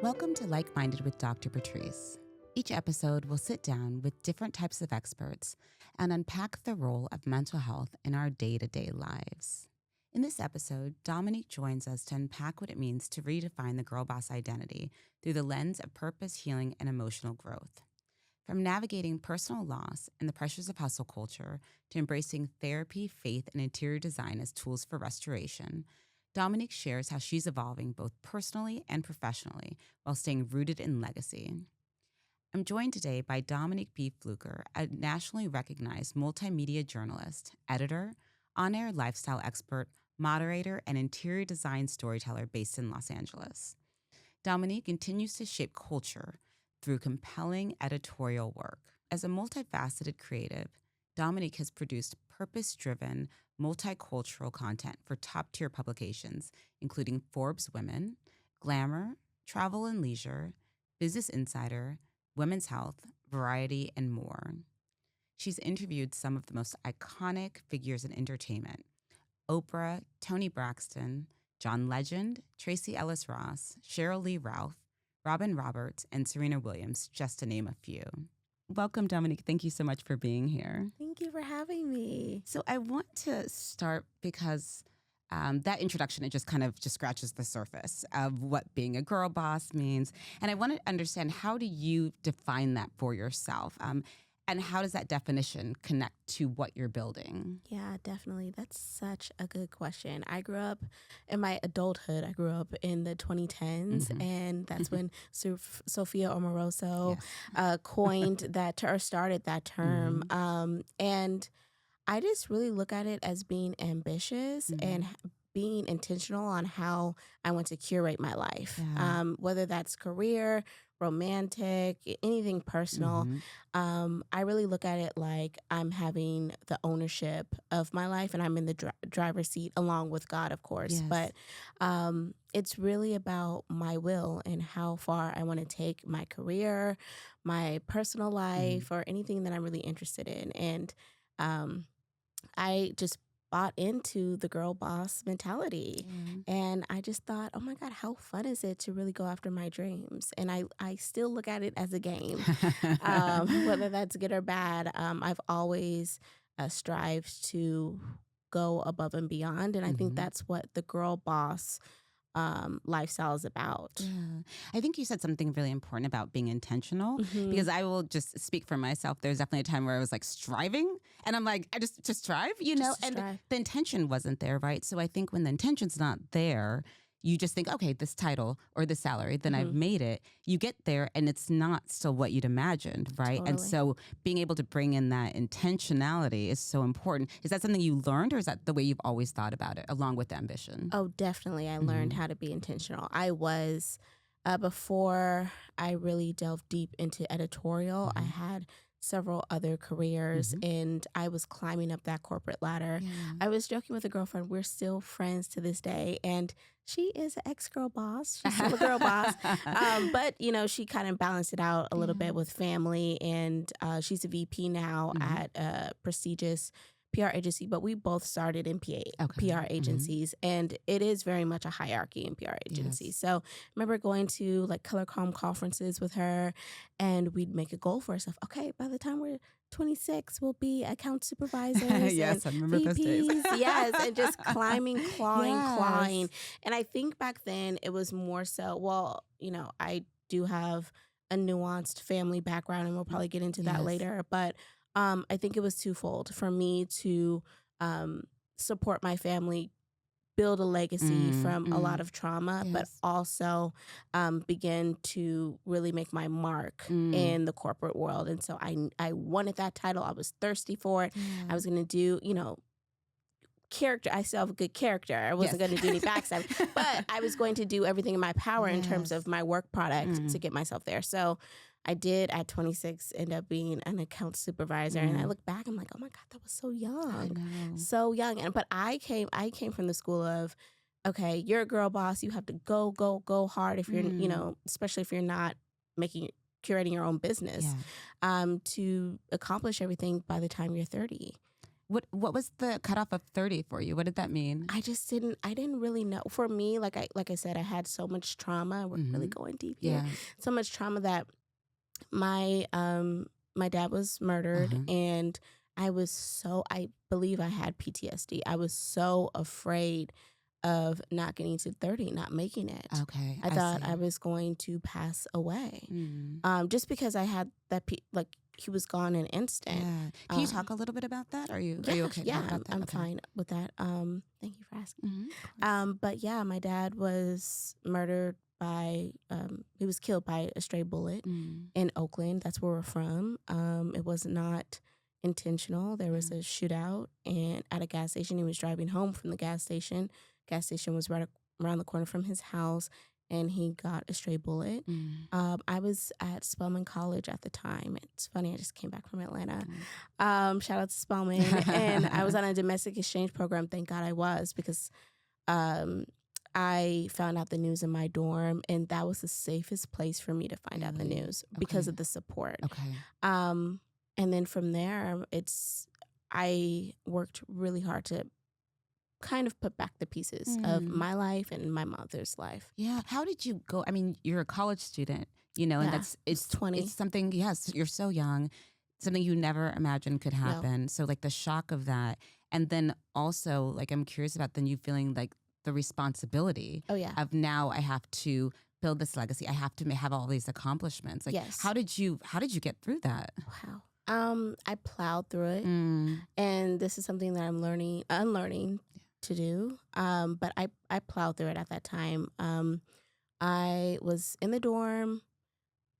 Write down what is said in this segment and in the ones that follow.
Welcome to Like-Minded with Dr. Patrice. Each episode will sit down with different types of experts and unpack the role of mental health in our day-to-day lives. In this episode, Dominique joins us to unpack what it means to redefine the girl boss identity through the lens of purpose, healing, and emotional growth. From navigating personal loss and the pressures of hustle culture to embracing therapy, faith, and interior design as tools for restoration, Dominique shares how she's evolving both personally and professionally while staying rooted in legacy. I'm joined today by Dominique Fluker, a nationally recognized multimedia journalist, editor, on-air lifestyle expert, moderator, and interior design storyteller based in Los Angeles. Dominique continues to shape culture through compelling editorial work. As a multifaceted creative, Dominique has produced purpose-driven, multicultural content for top-tier publications, including Forbes Women, Glamour, Travel and Leisure, Business Insider, Women's Health, Variety, and more. She's interviewed some of the most iconic figures in entertainment: Oprah, Toni Braxton, John Legend, Tracee Ellis Ross, Sheryl Lee Ralph, Robin Roberts, and Serena Williams, just to name a few. Welcome, Dominique. Thank you so much for being here. Thank you for having me. So I want to start because that introduction, it just kind of just scratches the surface of what being a girl boss means. And I want to understand, how do you define that for yourself? And how does that definition connect to what you're building? Yeah, definitely. That's such a good question. I grew up in my adulthood. I grew up in the 2010s, and that's when Sophia Omaroso coined that or started that term. And I just really look at it as being ambitious and being intentional on how I want to curate my life, whether that's career, romantic, anything personal. I really look at it like I'm having the ownership of my life, and I'm in the driver's seat along with God, of course. But it's really about my will and how far I want to take my career, my personal life, or anything that I'm really interested in. And I just bought into the girl boss mentality. And I just thought, oh my God, how fun is it to really go after my dreams? And I still look at it as a game, whether that's good or bad. I've always strived to go above and beyond. And I think that's what the girl boss lifestyle is about. Yeah. I think you said something really important about being intentional, because I will just speak for myself. There's definitely a time where I was like striving, and I'm like, I just strive, and the intention wasn't there, right? So I think when the intention's not there, you just think, okay, this title or this salary, then I've made it. You get there and it's not still what you'd imagined, right? Totally. And so being able to bring in that intentionality is so important. Is that something you learned, or is that the way you've always thought about it, along with the ambition? Oh, definitely. I learned how to be intentional. I was, before I really delved deep into editorial, I had several other careers, and I was climbing up that corporate ladder. I was joking with a girlfriend. We're still friends to this day, and she is an ex-girl boss. She's still a girl boss. But, she kind of balanced it out a little bit with family, and she's a VP now at a prestigious PR agency, but we both started in PR agencies, and it is very much a hierarchy in PR agencies. So I remember going to like ColorCom conferences with her, and we'd make a goal for ourselves. Okay, by the time we're 26, we'll be account supervisors. Yes, I remember those days. Yes, and just climbing, clawing. And I think back then it was more so, I do have a nuanced family background, and we'll probably get into that later, but I think it was twofold for me to support my family, build a legacy from a lot of trauma, but also begin to really make my mark in the corporate world. And so I wanted that title. I was thirsty for it. I was going to do, character. I still have a good character. I wasn't going to do any backstabbing, but I was going to do everything in my power in terms of my work product to get myself there. So I did at 26 end up being an account supervisor, and I look back, I'm like, oh my God, that was so young, so young. But I came from the school of, okay, you're a girl boss, you have to go hard if you're, especially if you're not curating your own business, to accomplish everything by the time you're 30. What was the cutoff of 30 for you? What did that mean? I didn't really know. For me, like I said, I had so much trauma. We're really going deep here. Yeah. So much trauma that my dad was murdered, and I believe I had PTSD. I was so afraid of not getting to 30, not making it. Okay. I thought I was going to pass away. Just because I had that, he was gone in an instant. Yeah. Can you talk a little bit about that? Are you okay? Yeah, about that? I'm fine with that. Thank you for asking. Mm-hmm. But yeah, my dad was murdered by, he was killed by a stray bullet in Oakland. That's where we're from. It was not intentional. There was a shootout and at a gas station. He was driving home from the gas station. Gas station was right around the corner from his house, and he got a stray bullet. I was at Spelman College at the time. It's funny, I just came back from Atlanta. Shout out to Spelman. And I was on a domestic exchange program. Thank God I was, because I found out the news in my dorm, and that was the safest place for me to find out the news because of the support. Okay. And then from there, I worked really hard to kind of put back the pieces of my life and my mother's life. Yeah. How did you go? I mean, you're a college student, and it's 20. It's something, yes, you're so young, something you never imagined could happen. No. So like the shock of that. And then also like, I'm curious about then you feeling like the responsibility of now I have to build this legacy. I have to have all these accomplishments. Like, how did you get through that? Wow. I plowed through it. And this is something that I'm unlearning to do. But I plowed through it at that time. I was in the dorm,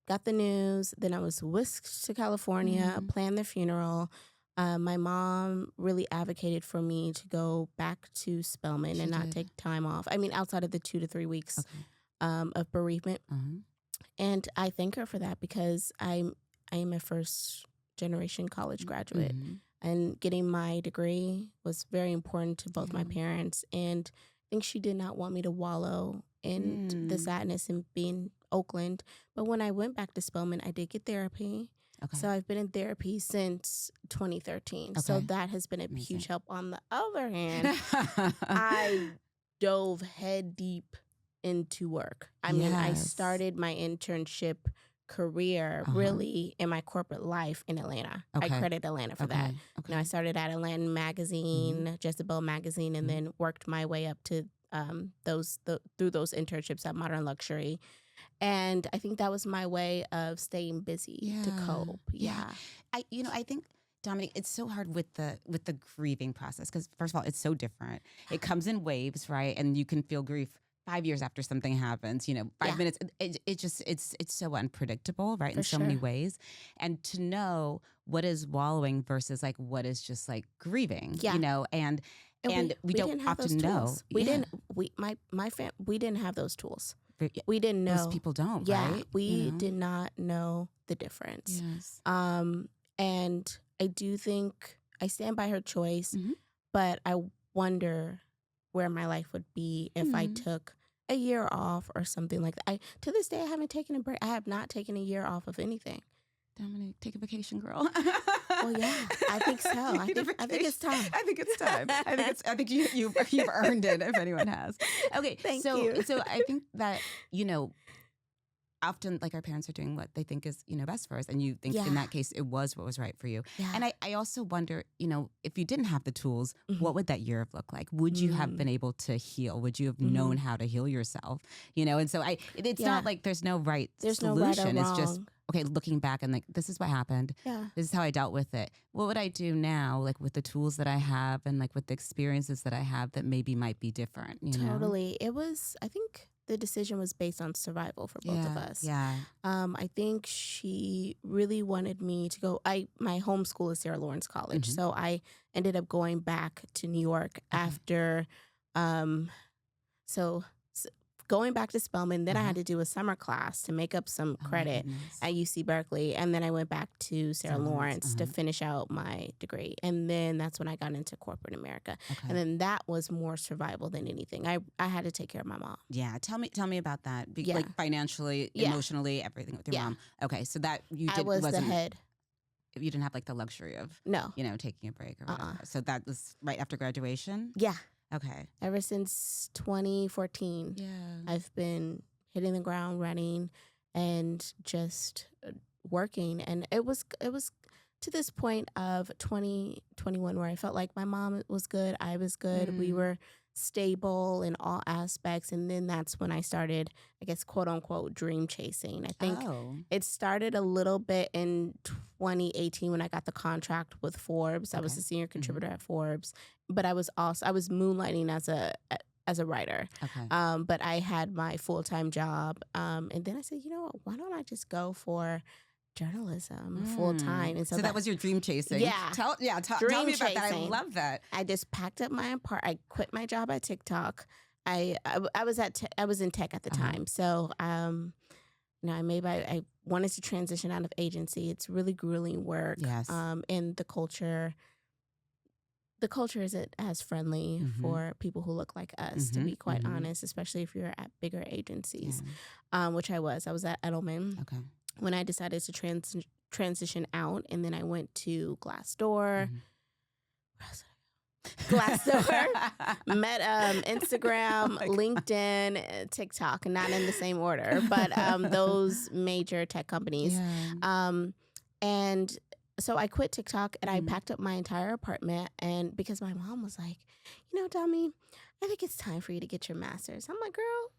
got the news, then I was whisked to California, planned the funeral. My mom really advocated for me to go back to Spelman and not take time off. I mean, outside of the 2 to 3 weeks of bereavement. And I thank her for that, because I am a first generation college graduate. And getting my degree was very important to both my parents. And I think she did not want me to wallow in the sadness and being Oakland. But when I went back to Spelman, I did get therapy. So I've been in therapy since 2013. So that has been a huge help. On the other hand, I dove head deep into work. I mean, I started my internship career really in my corporate life in Atlanta. I credit Atlanta for that. I started at Atlanta Magazine, Jezebel Magazine, and then worked my way up to through those internships at Modern Luxury. And I think that was my way of staying busy to cope. I think, Dominique, it's so hard with the grieving process, because first of all, it's so different. It comes in waves, right? And you can feel grief 5 years after something happens, 5 minutes. It's so unpredictable, right? In so many ways. And to know what is wallowing versus like what is just like grieving, and we don't often know. We didn't have those tools. We didn't know. Most people don't, right? We did not know the difference. Yes. And I do think I stand by her choice, but I wonder where my life would be if I took a year off or something like that. To this day, I haven't taken a break. I have not taken a year off of anything. Dominique, take a vacation, girl. Well, yeah, I think so. I think it's time. I think it's time. I think you've earned it, if anyone has. Okay, thank you. So I think that often like our parents are doing what they think is best for us, and you think in that case it was what was right for you. And I also wonder, if you didn't have the tools, what would that year have looked like? Would you have been able to heal? Would you have known how to heal yourself? And so it's not like there's no right solution. No right or wrong. It's just looking back and like, this is what happened. This is how I dealt with it. What would I do now, like with the tools that I have and like with the experiences that I have that maybe might be different? Totally. It was, I think the decision was based on survival for both of us. I think she really wanted me to go. My home school is Sarah Lawrence College. So I ended up going back to New York after, going back to Spelman, then I had to do a summer class to make up some credit at UC Berkeley. And then I went back to Sarah Lawrence to finish out my degree. And then that's when I got into corporate America. And then that was more survival than anything. I had to take care of my mom. Yeah. Tell me about that. Like financially, emotionally, everything with your mom. Okay. So that you did. I was the head. you didn't have like the luxury of, No. taking a break or whatever. So that was right after graduation? Yeah. Okay. Ever since 2014, I've been hitting the ground running and just working. And it was to this point of 2021 where I felt like my mom was good, I was good, we were stable in all aspects. And then that's when I started, I guess, quote unquote, dream chasing. I think it started a little bit in 2018 when I got the contract with Forbes. I was a senior contributor at Forbes, but I was moonlighting as a writer. Okay. But I had my full-time job. And then I said, you know what, why don't I just go for journalism full time? And so that was your dream chasing. Yeah. Tell me about that. I love that. I just packed up my apartment. I quit my job at TikTok. I was in tech at the time. So, I wanted to transition out of agency. It's really grueling work. Yes. And the culture isn't as friendly for people who look like us, to be quite honest, especially if you're at bigger agencies, which I was. I was at Edelman. Okay. When I decided to transition out, and then I went to Glassdoor. Met Instagram, LinkedIn, TikTok, not in the same order, but those major tech companies. And so I quit TikTok and I packed up my entire apartment, and because my mom was like, Dami, I think it's time for you to get your master's. I'm like, girl,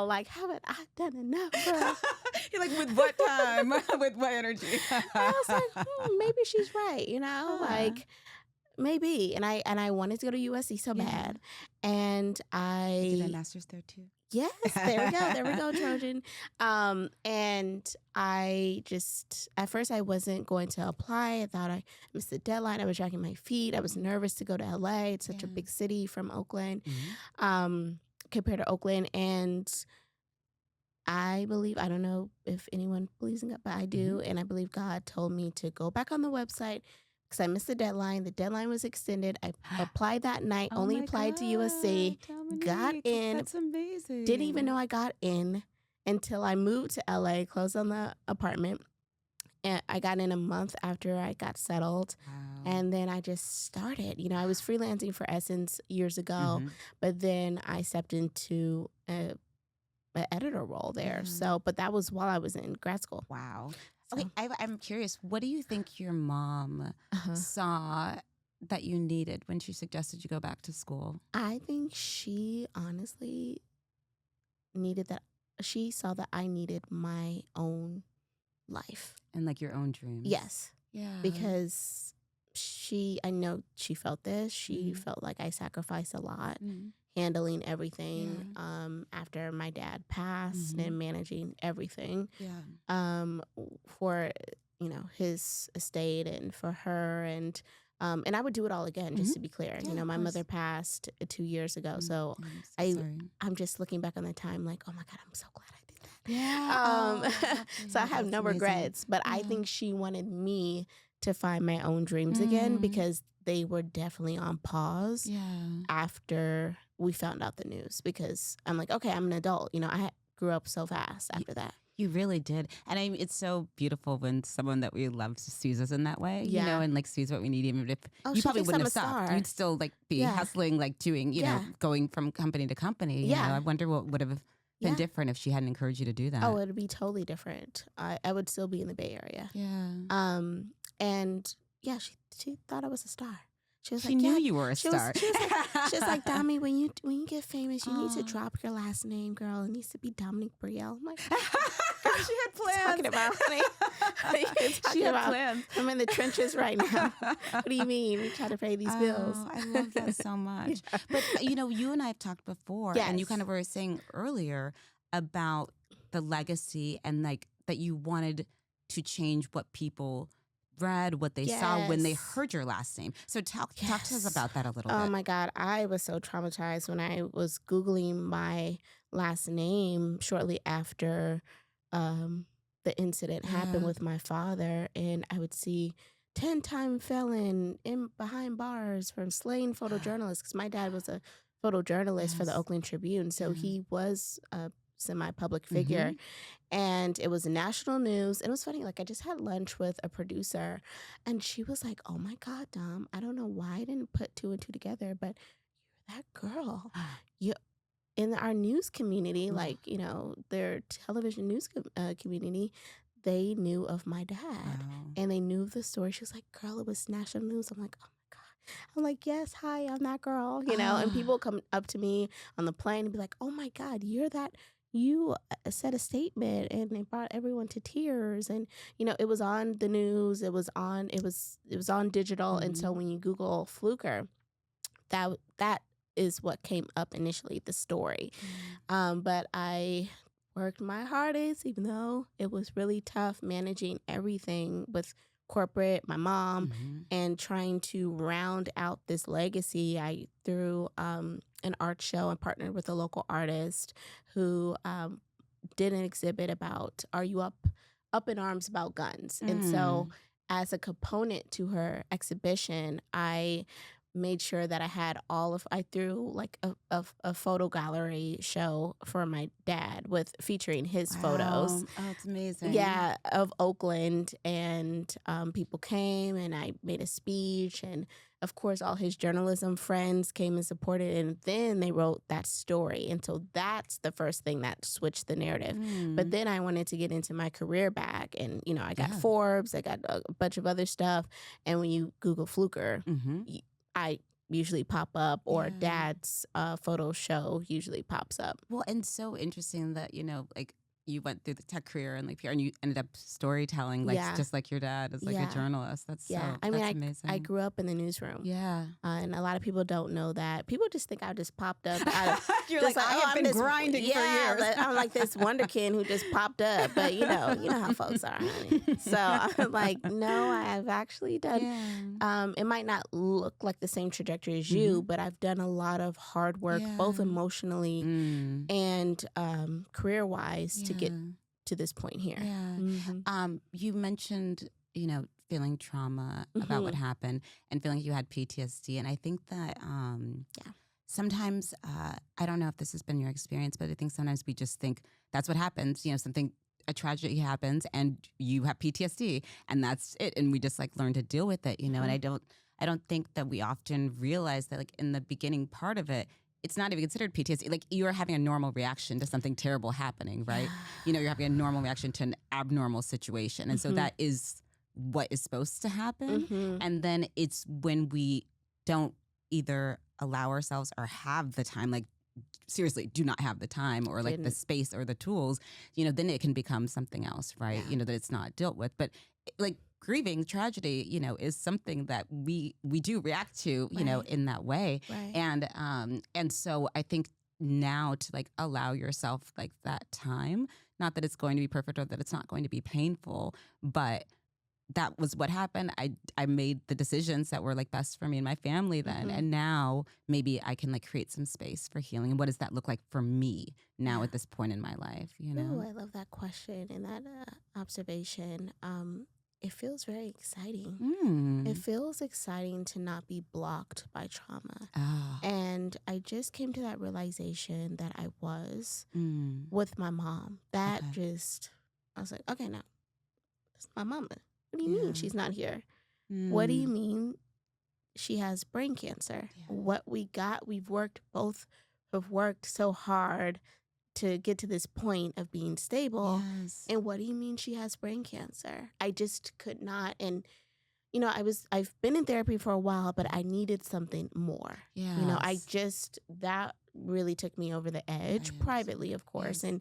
like, haven't I done enough, bro? You're like, with what time? With what energy? I was like, maybe she's right, like maybe. And I wanted to go to USC so bad. And I did a master's there too. Yes, there we go, Trojan. And I just, at first I wasn't going to apply. I thought I missed the deadline. I was dragging my feet. I was nervous to go to LA. It's such a big city from Oakland, compared to Oakland. And I believe, I don't know if anyone believes in God, but I do. And I believe God told me to go back on the website because I missed the deadline. The deadline was extended. I applied that night, only applied to USC, Dominique, got in. That's amazing. Didn't even know I got in until I moved to LA, closed on the apartment. And I got in a month after I got settled. Wow. And then I just started. I was freelancing for Essence years ago, but then I stepped into an editor role there. So, but that was while I was in grad school. Wow. Okay, I'm curious. What do you think your mom saw that you needed when she suggested you go back to school? I think she honestly needed that. She saw that I needed my own life. And like your own dreams. Yes. Yeah. Because I know she felt this. She felt like I sacrificed a lot handling everything after my dad passed and managing everything for, his estate and for her. And I would do it all again, just to be clear. Yeah, my mother passed 2 years ago. So I'm just looking back on the time like, oh my God, I'm so glad I did that. Yeah. So I have no regrets, but I think she wanted me to find my own dreams again because they were definitely on pause after we found out the news, because I'm like, okay, I'm an adult. I grew up so fast after that. You really did. And it's so beautiful when someone that we love sees us in that way, and like sees what we need, even if you probably wouldn't have stopped. You'd still like be hustling, like doing, going from company to company. I wonder what would have been different if she hadn't encouraged you to do that. Oh, it would be totally different. I would still be in the Bay Area. Yeah. And she thought I was a star. She knew you were a star. She was like, Dami, when you get famous, you need to drop your last name, girl. It needs to be Dominique Brielle. I'm like, she had plans. Talking about, honey. She had plans. I'm in the trenches right now. What do you mean? We try to pay these bills. I love that so much. But you and I have talked before, and you kind of were saying earlier about the legacy and like that you wanted to change what people read, what they saw when they heard your last name. So talk to us about that a little bit. Oh my God, I was so traumatized when I was Googling my last name shortly after the incident happened with my father, and I would see 10-time felon behind bars from slain photojournalist, because my dad was a photojournalist for the Oakland Tribune, so he was a semi-public figure. And it was national news. And it was funny, like I just had lunch with a producer and she was like, oh my God, Dom, I don't know why I didn't put two and two together, but you're that girl. You in our news community, like, you know, their television news community, they knew of my dad and they knew of the story. She was like, girl, it was national news. I'm like, oh my God. I'm like, yes, hi, I'm that girl, you know, and people come up to me on the plane and be like, oh my God, you're that. You said a statement and it brought everyone to tears. And, you know, it was on the news. It was on digital. And so when you Google Fluker, that is what came up initially, the story. But I worked my hardest, even though it was really tough managing everything with corporate, my mom, and trying to round out this legacy. I threw an art show and partnered with a local artist who did an exhibit about, are you up in arms about guns? And so as a component to her exhibition, I made sure that I threw like a photo gallery show for my dad featuring his photos. Oh, it's amazing. Yeah, of Oakland. And people came and I made a speech. And of course, all his journalism friends came and supported. And then they wrote that story. And so that's the first thing that switched the narrative. But then I wanted to get into my career back. And, you know, I got Forbes, I got a bunch of other stuff. And when you Google Fluker, I usually pop up, or dad's photo show usually pops up. Well, and so interesting that, you know, like you went through the tech career and like PR and you ended up storytelling, like just like your dad is like a journalist. That's amazing. I grew up in the newsroom. Yeah. And a lot of people don't know that. People just think I just popped up. You're like, I have been grinding for years. I'm like this wonder kid who just popped up. But you know how folks are, honey. So I'm like, no, I've actually done, it might not look like the same trajectory as you, but I've done a lot of hard work, both emotionally and career-wise to get to this point here. Yeah. You mentioned, you know, feeling trauma about what happened and feeling like you had PTSD. And I think that sometimes, I don't know if this has been your experience, but I think sometimes we just think that's what happens. You know, a tragedy happens and you have PTSD and that's it. And we just like learn to deal with it, you know, and I don't think that we often realize that like in the beginning part of it, it's not even considered PTSD. Like you're having a normal reaction to something terrible happening, right? You know, you're having a normal reaction to an abnormal situation. And so that is what is supposed to happen. And then it's when we don't either allow ourselves or have the time, like seriously, do not have the time or like the space or the tools, you know, then it can become something else, right? You know, that it's not dealt with. But like grieving tragedy, you know, is something that we do react to, you know, in that way. And so I think now to like allow yourself like that time, not that it's going to be perfect or that it's not going to be painful, but that was what happened. I made the decisions that were like best for me and my family then. And now maybe I can like create some space for healing. And what does that look like for me now at this point in my life, you know? Oh, I love that question and that observation. It feels very exciting. It feels exciting to not be blocked by trauma. And I just came to that realization that I was with my mom. I was like, okay, now, that's my mama. What do you mean she's not here? What do you mean she has brain cancer? What both have worked so hard to get to this point of being stable. And what do you mean she has brain cancer? I just could not. And, you know, I've been in therapy for a while, but I needed something more. You know, that really took me over the edge privately, of course. And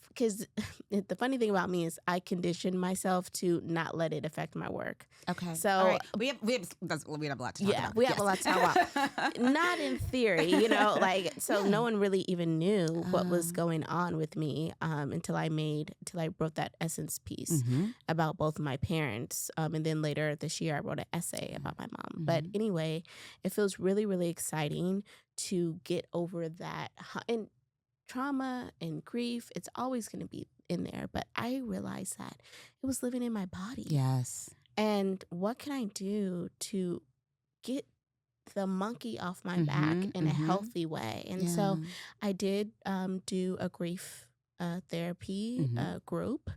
because the funny thing about me is I conditioned myself to not let it affect my work. Okay. So all right. we have a lot to talk about. We have a lot to talk about. Not in theory, you know, like, so no one really even knew what was going on with me until I wrote that essence piece about both of my parents. And then later this year, I wrote an essay about my mom. But anyway, it feels really, really exciting to get over that. And trauma and grief, it's always going to be in there. But I realized that it was living in my body. Yes. And what can I do to get the monkey off my back in a healthy way? And so I did do a grief therapy group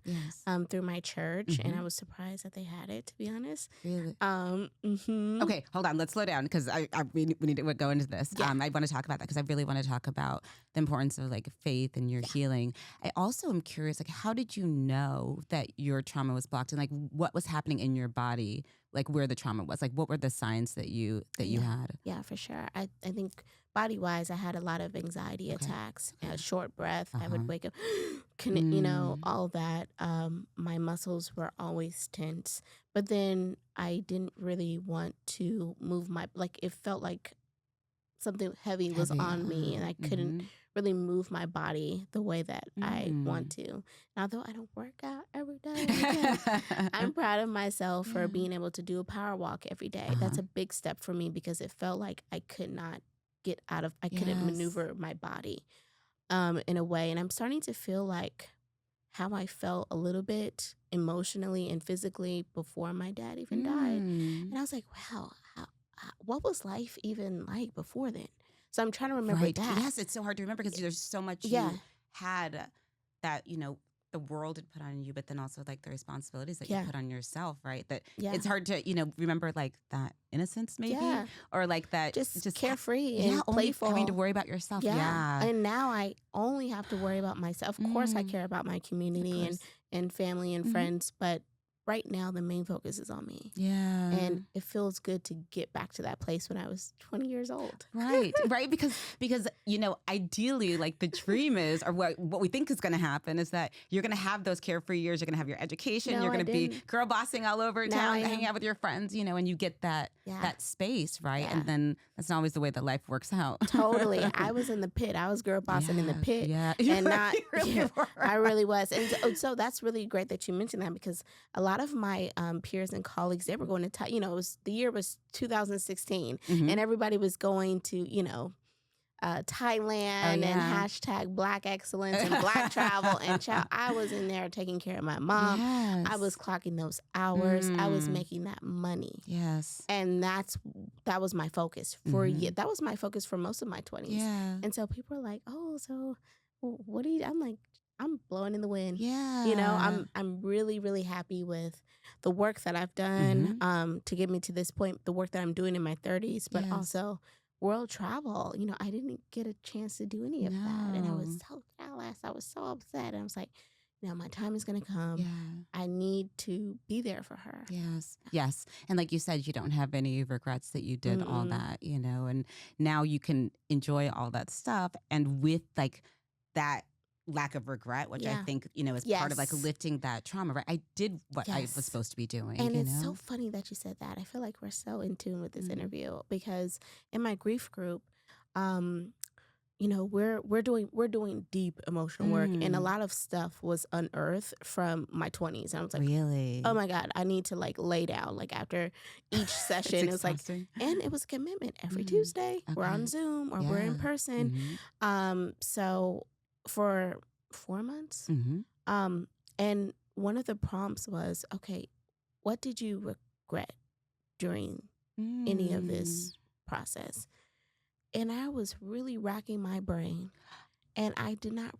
through my church, and I was surprised that they had it, to be honest. Really? Okay, hold on. Let's slow down because we need to go into this. Yeah. I want to talk about that because I really want to talk about the importance of like faith and your healing. I also am curious, like, how did you know that your trauma was blocked, and like what was happening in your body, like where the trauma was, like what were the signs that you had? Yeah, for sure. I think body-wise, I had a lot of anxiety attacks, short breath. I would wake up, all that. My muscles were always tense. But then I didn't really want to move it felt like something heavy was on me, and I couldn't really move my body the way that I want to. And although I don't work out every day, I'm proud of myself for being able to do a power walk every day. That's a big step for me because it felt like I could not couldn't maneuver my body in a way. And I'm starting to feel like how I felt a little bit emotionally and physically before my dad even died. And I was like, wow, what was life even like before then? So I'm trying to remember that. Yes, it's so hard to remember because there's so much you had that, the world had put on you, but then also like the responsibilities that you put on yourself, right? That it's hard to, remember like that innocence maybe, or like that just carefree and playful. Having to worry about yourself. Yeah. And now I only have to worry about myself. Of course I care about my community and family and friends, but right now the main focus is on me. Yeah. And it feels good to get back to that place when I was 20 years old. Right. Because ideally like the dream is, or what we think is going to happen is that you're going to have those carefree years, you're going to have your education, you're going to be girl bossing all over town, hanging out with your friends, and you get that space, right? Yeah. And then that's not always the way that life works out. Totally. I was in the pit. I was girl bossing in the pit. Yeah. And not I really was. And so that's really great that you mentioned that, because a lot of my peers and colleagues, they were going to the year was 2016 and everybody was going to Thailand and hashtag Black excellence and Black travel, and I was in there taking care of my mom. Yes. I was clocking those hours. I was making that money. Yes. And that was my focus for a year. That was my focus for most of my 20s. Yeah. And so people are like, oh, so what do you, I'm like, I'm blowing in the wind. Yeah. I'm really, really happy with the work that I've done to get me to this point, the work that I'm doing in my 30s, but also world travel. I didn't get a chance to do any of that. And I was so jealous. I was so upset. And I was like, my time is going to come. Yeah. I need to be there for her. Yes. Yes. And like you said, you don't have any regrets that you did all that, and now you can enjoy all that stuff. And with like that lack of regret, which I think, is part of like lifting that trauma, right? I did what I was supposed to be doing. And it's so funny that you said that. I feel like we're so in tune with this interview, because in my grief group, we're doing deep emotional work, and a lot of stuff was unearthed from my 20s. And I was like, really? Oh my God, I need to like lay down. Like after each session, it was like, and it was a commitment. Every Tuesday, we're on Zoom or we're in person. So for 4 months. And one of the prompts was, okay, what did you regret during any of this process? And I was really racking my brain, and I could not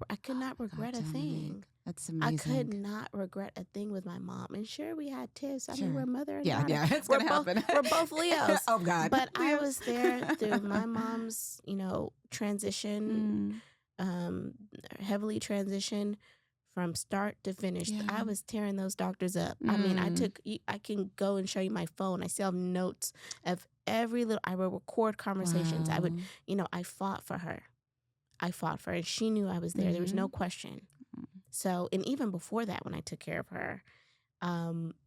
regret a thing. That's amazing. I could not regret a thing with my mom. And sure, we had tiffs. I mean, we're mother and daughter. Yeah, it's going to happen. We're both Leos. Oh, God. But Leos. I was there through my mom's, transition, heavily transitioned from start to finish. Yeah. I was tearing those doctors up. I mean, I can go and show you my phone. I still have notes of every little, I would record conversations. Wow. I would, I fought for her. And she knew I was there. There was no question. So, and even before that, when I took care of her,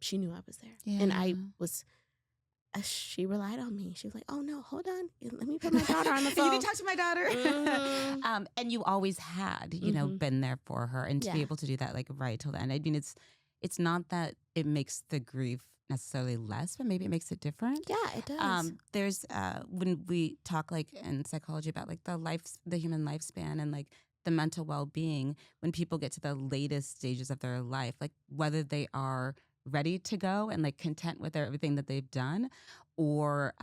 she knew I was there. Yeah. And I was, she relied on me. She was like, oh no, hold on. Let me put my daughter on the phone. You need to talk to my daughter. And you always had, been there for her, and to be able to do that, like right till the end. I mean, it's not that it makes the grief necessarily less, but maybe it makes it different. Yeah, it does. There's, when we talk like in psychology about like the human lifespan and like the mental well-being, when people get to the latest stages of their life, like whether they are ready to go and like content with everything that they've done, or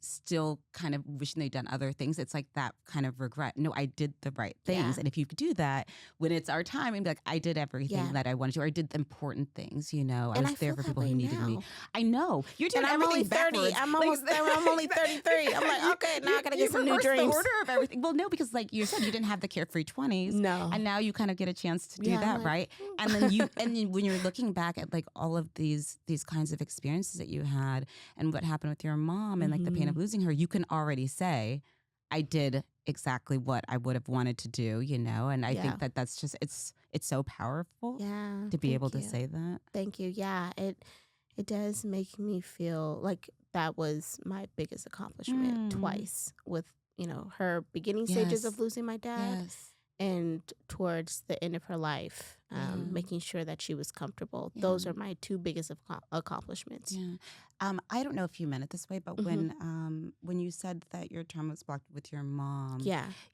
still kind of wishing they'd done other things. It's like that kind of regret. No, I did the right things. Yeah. And if you could do that when it's our time and be like, I did everything Yeah. that I wanted to, or I did the important things, you know, I And was there for people who needed now. me. I know. You're doing and I'm everything only 30. backwards. I'm almost I'm only 33. I'm like, okay, now I gotta get some new dreams. The order of everything. Well, no, because like you said, you didn't have the carefree 20s. No. And now you kind of get a chance to do that, like, right? And then when you're looking back at like all of these kinds of experiences that you had and what happened with your mom and like the pain of losing her, you can already say, I did exactly what I would have wanted to do, you know? And I think that that's just, it's so powerful to be able to say that. Thank you. Yeah, it does make me feel like that was my biggest accomplishment twice with, you know, her beginning stages of losing my dad and towards the end of her life, making sure that she was comfortable. Those are my two biggest accomplishments. Yeah. I don't know if you meant it this way, but when you said that your trauma was blocked with your mom,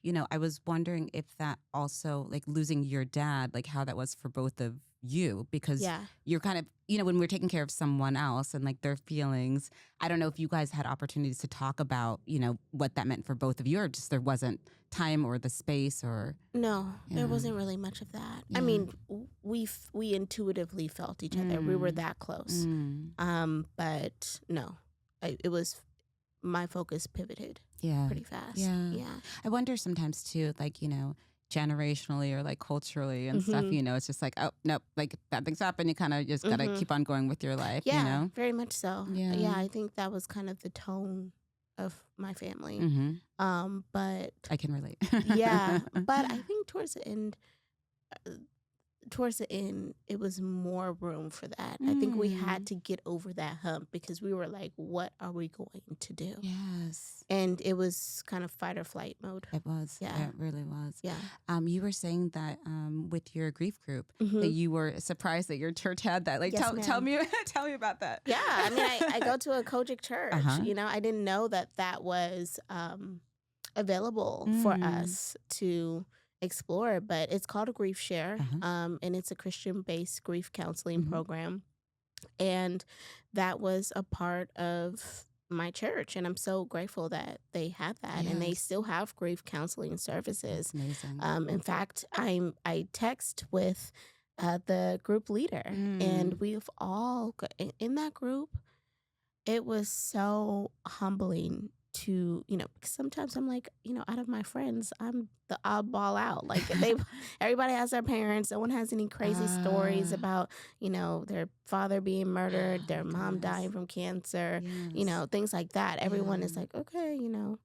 you know, I was wondering if that also, like losing your dad, like how that was for both of you, because you're kind of, you know, when we're taking care of someone else and like their feelings, I don't know if you guys had opportunities to talk about, you know, what that meant for both of you, or just there wasn't time or the space, or no, there wasn't really much of that. I mean, we intuitively felt each other. We were that close. But no, it was, my focus pivoted pretty fast. Yeah. I wonder sometimes too, like, you know, generationally or like culturally and stuff, you know, it's just like, oh, nope, like bad things happen. You kind of just got to keep on going with your life, you know? Very much so. Yeah, I think that was kind of the tone of my family. But I can relate. Yeah, but I think towards the end, it was more room for that. I think we had to get over that hump because we were like, what are we going to do? Yes. And it was kind of fight or flight mode. It was. Yeah. It really was. Yeah. You were saying that with your grief group that you were surprised that your church had that. Like, tell me about that. Yeah. I mean, I go to a Kojic church. You know, I didn't know that was available for us to explore, but it's called a Grief Share, and it's a Christian-based grief counseling program, and that was a part of my church, and I'm so grateful that they have that, and they still have grief counseling services. That's amazing. In fact, I text with the group leader, and we've all in that group. It was so humbling to, you know, sometimes I'm like, you know, out of my friends, I'm the oddball out. Like everybody has their parents. No one has any crazy stories about, you know, their father being murdered, their mom dying from cancer, you know, things like that. Everyone is like, okay, you know.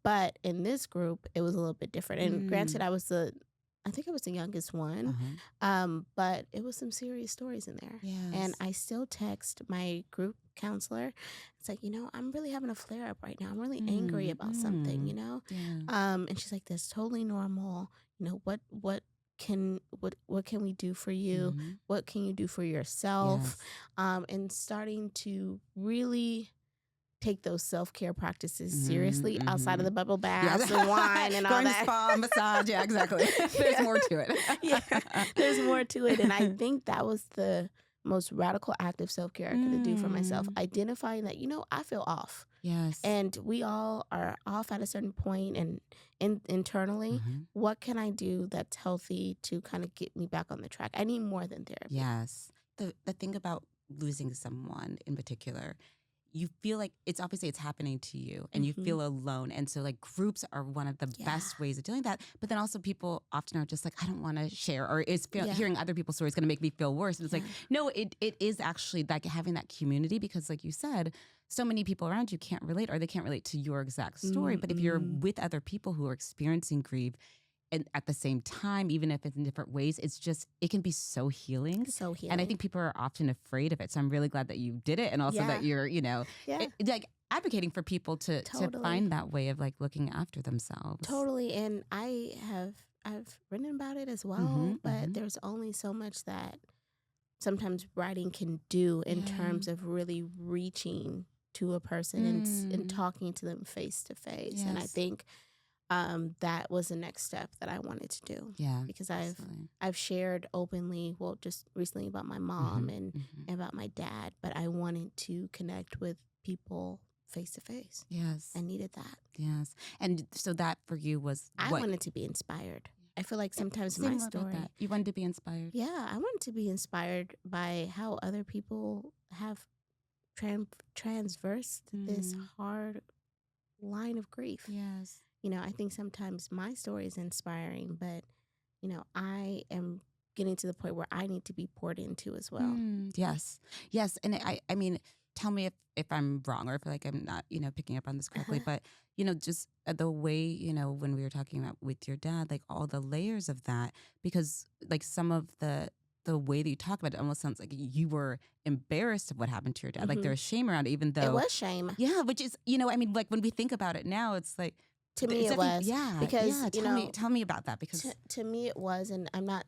But in this group, it was a little bit different. And granted, I think I was the youngest one, but it was some serious stories in there. And I still text my group counselor. It's like, you know, I'm really having a flare up right now. I'm really angry about something, you know? And she's like, that's totally normal. You know, what can we do for you? What can you do for yourself? And starting to really take those self-care practices seriously outside of the bubble baths and wine and all that. Spa, massage, exactly. There's more to it. There's more to it. And I think that was the most radical act of self-care I could do for myself. Identifying that, you know, I feel off. Yes. And we all are off at a certain point, and internally, what can I do that's healthy to kind of get me back on the track? I need more than therapy. Yes. The thing about losing someone in particular, you feel like it's happening to you and you feel alone. And so like groups are one of the best ways of doing that. But then also people often are just like, I don't want to share, or hearing other people's stories going to make me feel worse. And it's like, no, it is actually like having that community, because like you said, so many people around you can't relate, or they can't relate to your exact story. But if you're with other people who are experiencing grief, and at the same time, even if it's in different ways, it can be so healing. So healing. And I think people are often afraid of it. So I'm really glad that you did it. And also that you're, you know, like advocating for people to find that way of like looking after themselves. Totally. And I've written about it as well, but there's only so much that sometimes writing can do in terms of really reaching to a person and talking to them face to face. And I think that was the next step that I wanted to do. Yeah, because I've shared openly, well, just recently about my mom and about my dad, but I wanted to connect with people face to face. Yes. I needed that. Yes. And so that for you was I wanted to be inspired. I feel like sometimes my story. You wanted to be inspired? Yeah, I wanted to be inspired by how other people have transversed this hard line of grief. Yes. I think sometimes my story is inspiring, but, I am getting to the point where I need to be poured into as well. Yes. Yes. And I mean, tell me if I'm wrong or if like I'm not, picking up on this correctly, but, just the way, when we were talking about with your dad, like all the layers of that, because like some of the way that you talk about it almost sounds like you were embarrassed of what happened to your dad. Like there was shame around it, even though. It was shame. Yeah. Which is, I mean, like when we think about it now, it's like. To me it was. Yeah. Because, tell me about that. Because to me it was, and I'm not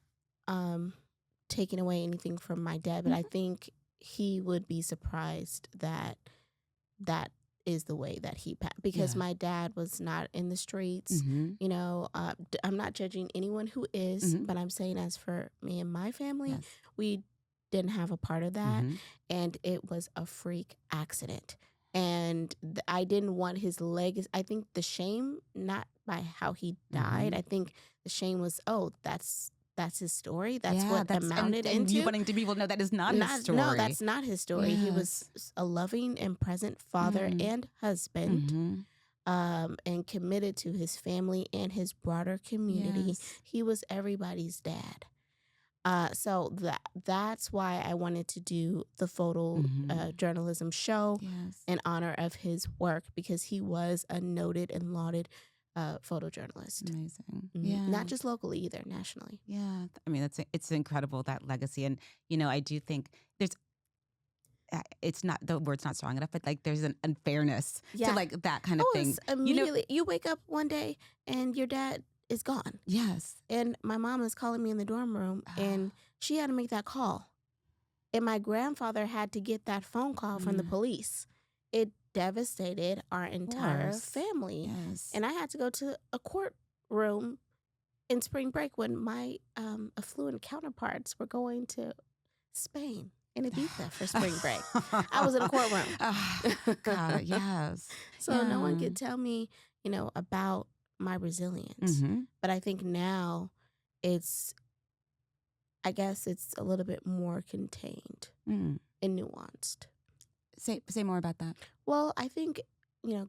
taking away anything from my dad, but I think he would be surprised that is the way that he passed, because my dad was not in the streets. I'm not judging anyone who is, but I'm saying as for me and my family, we didn't have a part of that, and it was a freak accident. And I didn't want his legacy. I think the shame, not by how he died, I think the shame was, that's his story. That's what amounted into. You wanting to people know that is not his story. No, that's not his story. Yes. He was a loving and present father and husband, and committed to his family and his broader community. Yes. He was everybody's dad. So that's why I wanted to do the photo journalism show in honor of his work, because he was a noted and lauded photojournalist. Amazing. Yeah. Not just locally either, nationally. Yeah. I mean, it's incredible, that legacy. And, I do think there's, it's not, the word's not strong enough, but like there's an unfairness to like that kind of thing. Immediately, you wake up one day and your dad is gone. Yes. And my mom is calling me in the dorm room and she had to make that call. And my grandfather had to get that phone call from the police. It devastated our entire family. Yes. And I had to go to a courtroom in spring break when my affluent counterparts were going to Spain and Ibiza for spring break. I was in a courtroom. God, yes. So no one could tell me, about my resilience. But I think now I guess it's a little bit more contained and nuanced. Say more about that. Well, I think,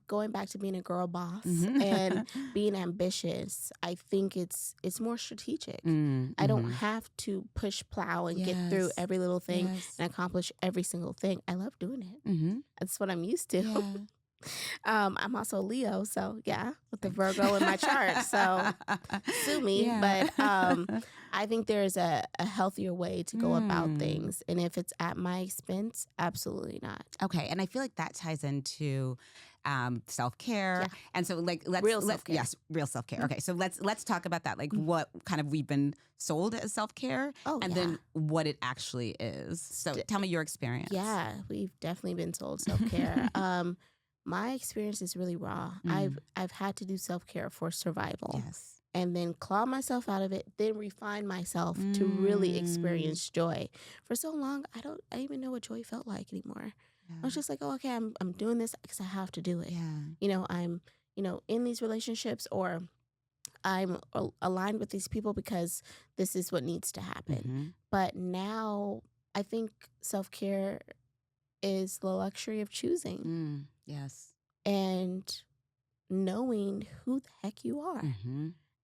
going back to being a girl boss and being ambitious, I think it's more strategic. I don't have to push plow and get through every little thing and accomplish every single thing. I love doing it. That's what I'm used to. Yeah. I'm also Leo, so with the Virgo in my chart, so sue me. Yeah. But I think there's a healthier way to go about things, and if it's at my expense, absolutely not. Okay, and I feel like that ties into self-care, and so like real self-care. Yes, real self-care. Okay, so let's talk about that. Like what kind of we've been sold as self-care, and then what it actually is. So tell me your experience. Yeah, we've definitely been sold self-care. My experience is really raw. I've had to do self-care for survival. Yes. And then claw myself out of it, then refine myself to really experience joy. For so long, I don't even know what joy felt like anymore. Yeah. I was just like, okay, I'm doing this because I have to do it. Yeah. I'm, in these relationships, or I'm aligned with these people because this is what needs to happen. But now I think self-care is the luxury of choosing. Yes. And knowing who the heck you are.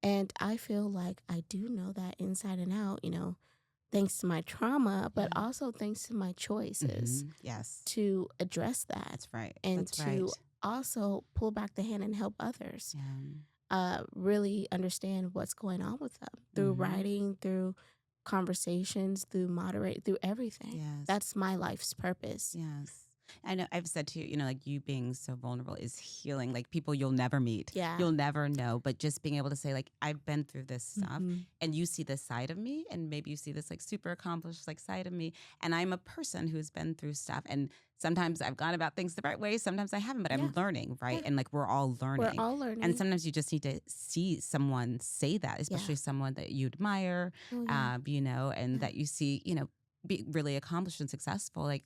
And I feel like I do know that inside and out, thanks to my trauma, but also thanks to my choices. Yes. To address that. That's right. And also pull back the hand and help others. Really understand what's going on with them through writing, through conversations, through moderate, through everything. Yes. That's my life's purpose. Yes. I know I've said to you, like you being so vulnerable is healing. Like people you'll never meet. Yeah. You'll never know. But just being able to say, like, I've been through this stuff and you see this side of me, and maybe you see this like super accomplished like side of me. And I'm a person who's been through stuff. And sometimes I've gone about things the right way. Sometimes I haven't, but I'm learning, right? And like we're all learning. We're all learning. And sometimes you just need to see someone say that, especially someone that you admire, and that you see, be really accomplished and successful. Like,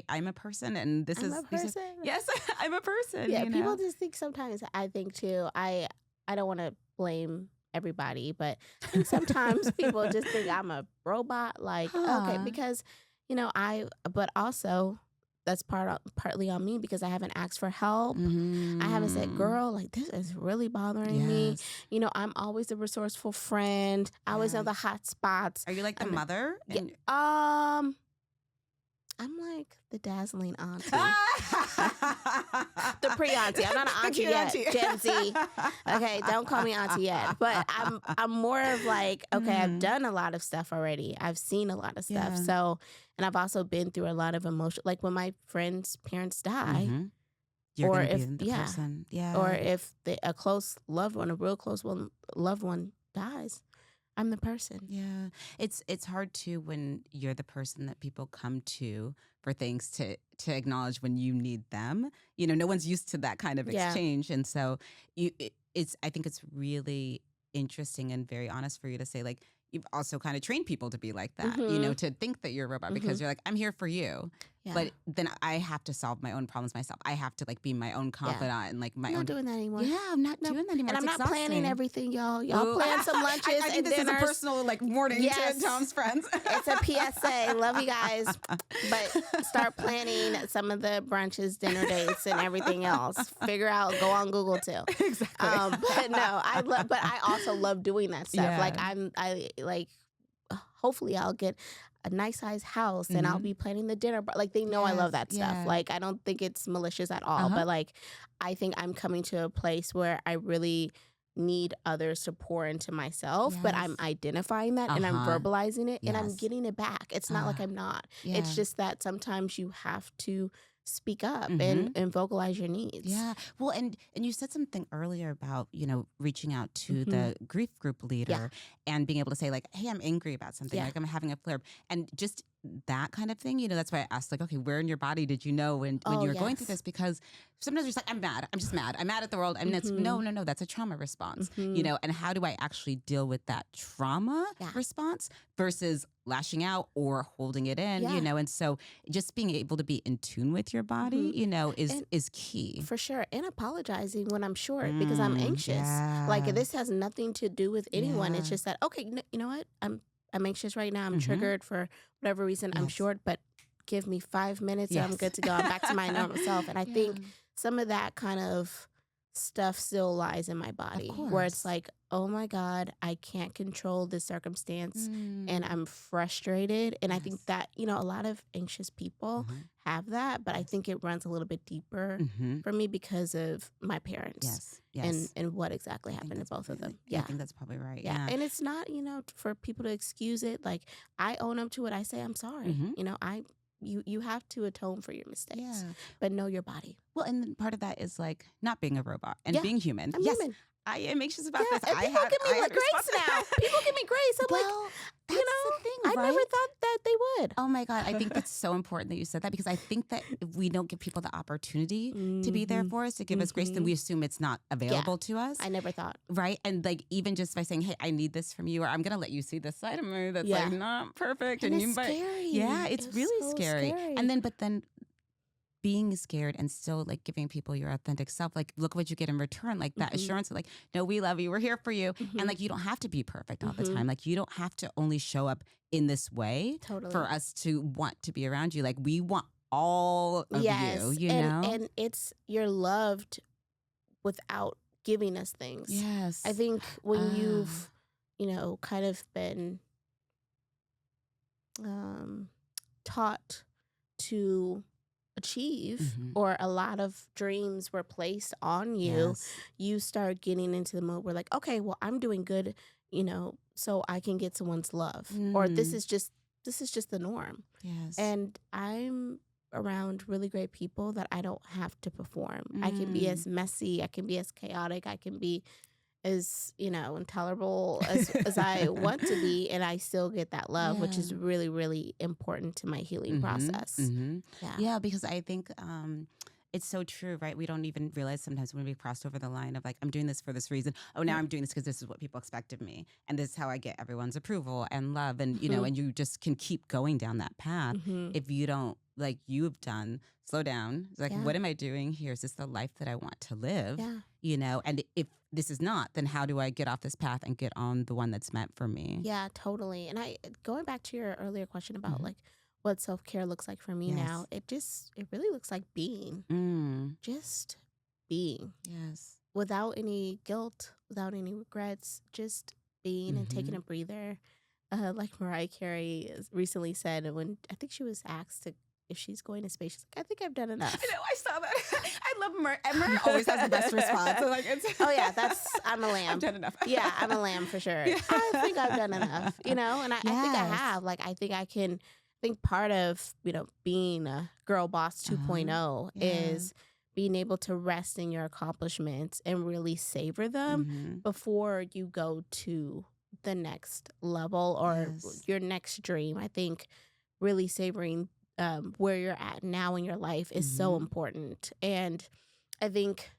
I'm a person, and this I'm is a person. yes, I'm a person. Yeah, you know? people just think sometimes. I think too. I don't want to blame everybody, but I think sometimes people just think I'm a robot. Like, okay, because but also that's partly on me because I haven't asked for help. I haven't said, girl, like this is really bothering me. I'm always a resourceful friend. I always know the hot spots. Are you like the mother? I'm like the dazzling auntie. The pre-auntie. I'm not an auntie yet. Gen Z. Okay, don't call me auntie yet. But I'm more of like, okay, I've done a lot of stuff already. I've seen a lot of stuff. Yeah. So, and I've also been through a lot of emotion. Like when my friends' parents die, You're or gonna if be the person. Yeah. or if a close loved one, a real close loved one dies, I'm the person. Yeah. It's hard too when you're the person that people come to for things to acknowledge when you need them. No one's used to that kind of exchange. And so I think it's really interesting and very honest for you to say, like, you've also kind of trained people to be like that, to think that you're a robot because you're like, I'm here for you. Yeah. But then I have to solve my own problems myself. I have to like be my own confidant and like my own. I'm not doing that anymore. Yeah, I'm not doing that anymore. And it's I'm not exhausting. planning everything, y'all. Y'all plan some lunches I think and this dinners. is a personal like warning to Tom's friends. It's a PSA. Love you guys, but start planning some of the brunches, dinner dates, and everything else. Figure out. Go on Google too. Exactly. But no, but I also love doing that stuff. Yeah. Like hopefully I'll get a nice size house and I'll be planning the dinner. But like they know I love that stuff. Yeah. Like I don't think it's malicious at all. But like I think I'm coming to a place where I really need others to pour into myself, but I'm identifying that and I'm verbalizing it and I'm getting it back. It's not like I'm not. Yeah. It's just that sometimes you have to speak up and vocalize your needs. Yeah. Well, and you said something earlier about, reaching out to the grief group leader and being able to say like, hey, I'm angry about something, like I'm having a flare. And just that kind of thing, that's why I asked like, okay, where in your body did you know when you were going through this? Because sometimes you're just like, I'm mad. I'm just mad. I'm mad at the world. I mean, that's no, that's a trauma response, and how do I actually deal with that trauma response versus lashing out or holding it in, and so just being able to be in tune with your body, is key. For sure. And apologizing when I'm short because I'm anxious. Yeah. Like this has nothing to do with anyone. It's just that, okay, you know what? I'm anxious right now. I'm triggered for whatever reason. I'm short, but give me 5 minutes and I'm good to go. I'm back to my normal self. And I think some of that kind of stuff still lies in my body where it's like, oh my God, I can't control this circumstance and I'm frustrated. And I think that, a lot of anxious people have that, but I think it runs a little bit deeper for me because of my parents. Yes. And what exactly happened to both of them. Yeah, I think that's probably right. Yeah. And it's not, for people to excuse it. Like I own up to it. I say, I'm sorry. You have to atone for your mistakes, but know your body. Well, and part of that is like not being a robot and being human. I'm human. I am anxious about this. And people give me grace now. People give me grace. I'm like, that's the thing, I never thought that they would. Oh my God. I think that's so important that you said that because I think that if we don't give people the opportunity to be there for us, to give us grace, then we assume it's not available to us. I never thought. Right. And like even just by saying, hey, I need this from you, or I'm going to let you see this side of me that's like not perfect. And it's scary. Yeah, it's really so scary. And but then being scared and still like giving people your authentic self, like look what you get in return, like that assurance of like, no, we love you, we're here for you. And like you don't have to be perfect all the time. Like you don't have to only show up in this way for us to want to be around you. Like we want all of you, know? And it's you're loved without giving us things. Yes. I think when you've, kind of been taught to achieve or a lot of dreams were placed on you, you start getting into the mode where like, okay, well, I'm doing good, so I can get someone's love, or this is just the norm. Yes. And I'm around really great people that I don't have to perform. I can be as messy, I can be as chaotic, I can be as intolerable as I want to be, and I still get that love, which is really, really important to my healing process. Yeah, because I think it's so true, right? We don't even realize sometimes when we crossed over the line of like, I'm doing this for this reason. Oh, now I'm doing this because this is what people expect of me. And this is how I get everyone's approval and love. And, you know, and you just can keep going down that path if you don't, like you've done, slow down. It's like, what am I doing here? Is this the life that I want to live? Yeah. You know, and if this is not, then how do I get off this path and get on the one that's meant for me? Yeah, totally. And going back to your earlier question about like what self-care looks like for me now, it really looks like being. Just being. Yes. Without any guilt, without any regrets, just being and taking a breather. Like Mariah Carey recently said when I think she was asked if she's going to space, she's like, I think I've done enough. I know, I saw that. I love Mariah. Mariah always has the best response. So like, oh yeah, I'm a lamb. I've done enough. Yeah, I'm a lamb for sure. Yeah. I think I've done enough, you know, and I think I have. Like, I think I can. I think part of, you know, being a girl boss 2.0 is being able to rest in your accomplishments and really savor them before you go to the next level or your next dream. I think really savoring where you're at now in your life is so important. And I think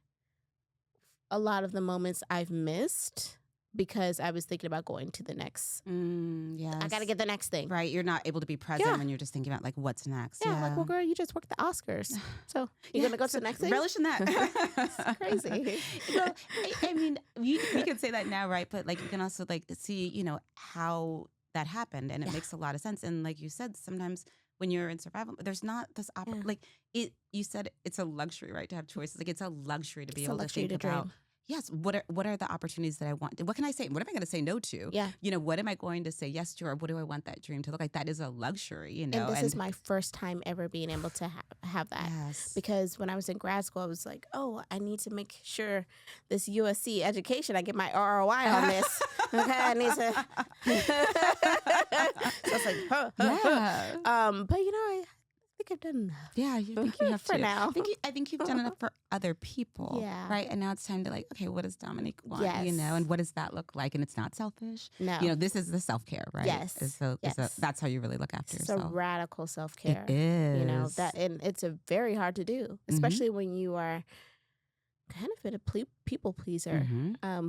a lot of the moments I've missed because I was thinking about going to the next. I got to get the next thing. Right. You're not able to be present when you're just thinking about like what's next. Yeah. Like, well, girl, you just worked the Oscars. So you're going to go to the next thing? Relish in that. It's crazy. Well, I mean, we can say that now, right? But like you can also like see, you know, how that happened. And it makes a lot of sense. And like you said, sometimes when you're in survival, there's not this like it. You said it's a luxury, right, to have choices. Like it's a luxury to be able to think about. Yes. What are the opportunities that I want? What can I say? What am I going to say no to? Yeah. You know, what am I going to say yes to? Or what do I want that dream to look like? That is a luxury, you know. And this is my first time ever being able to have that. Yes. Because when I was in grad school, I was like, oh, I need to make sure this USC education, I get my ROI on this. Okay, I need to. So it's like, but you know, I think I've done enough. Yeah, you think you have for to. now. I think you've done enough for other people. Yeah. Right? And now it's time to like, okay, what does Dominique want? Yes. You know, and what does that look like? And it's not selfish. No. You know, this is the self-care, right? Yes. That's how you really look after yourself. It's a radical self-care. It is. You know, and it's a very hard to do, especially when you are kind of a people pleaser,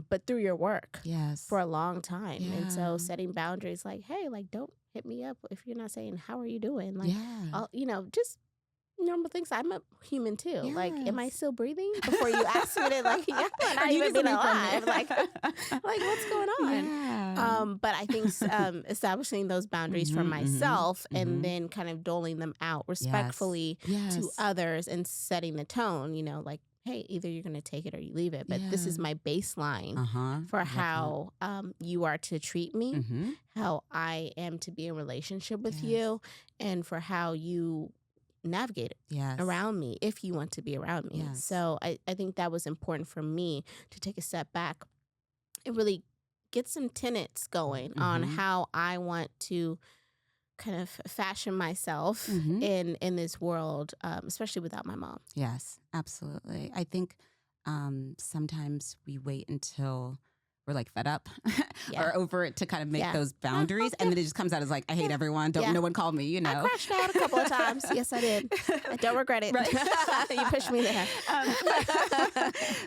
but through your work for a long time. Yeah. And so setting boundaries like, hey, like, don't hit me up if you're not saying, how are you doing? Like, you know, just normal things. I'm a human too. Yes. Like, am I still breathing? Before you ask me to like, I'm not even being alive. Like what's going on? Yeah. But I think establishing those boundaries for myself and then kind of doling them out respectfully to others and setting the tone, you know, like, hey, either you're going to take it or you leave it. But this is my baseline for how you are to treat me, how I am to be in relationship with you, and for how you navigate it around me if you want to be around me. Yes. So I think that was important for me to take a step back and really get some tenets going on how I want to kind of fashion myself in this world, especially without my mom. Yes, absolutely. I think sometimes we wait until we're like fed up or over it to kind of make those boundaries. And then it just comes out as like, I hate everyone. No one called me, you know. I crashed out a couple of times. Yes, I did. I don't regret it. Right. You pushed me there.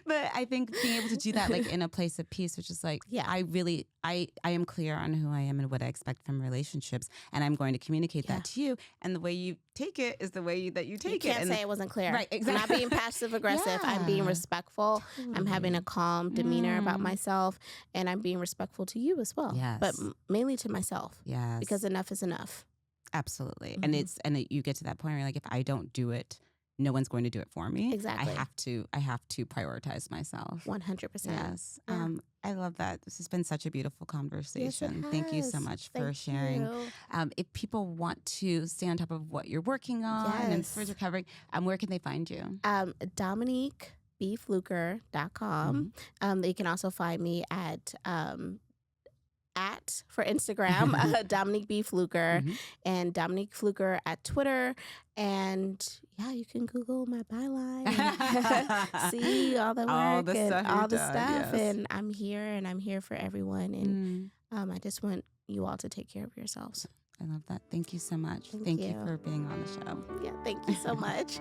But I think being able to do that like in a place of peace, which is like, I am clear on who I am and what I expect from relationships. And I'm going to communicate that to you. And the way you take it is the way that you take it. You can't say it wasn't clear. Right, exactly. I'm not being passive aggressive. I'm being respectful. I'm having a calm demeanor about myself. And I'm being respectful to you as well. Yes. But mainly to myself. Yes. Because enough is enough. Absolutely. And you get to that point where you're like, if I don't do it, no one's going to do it for me. Exactly. I have to prioritize myself. 100%. Yes. I love that. This has been such a beautiful conversation. Yes, thank you so much for sharing. If people want to stay on top of what you're working on and further covering, where can they find you? DominiqueBFluker.com. They can also find me at for Instagram, Dominique B. Fluker, and Dominique Fluker at Twitter. And you can Google my byline, see all the work and all the stuff. Yes. And I'm here for everyone. And I just want you all to take care of yourselves. I love that. Thank you so much. Thank you for being on the show. Yeah, thank you so much.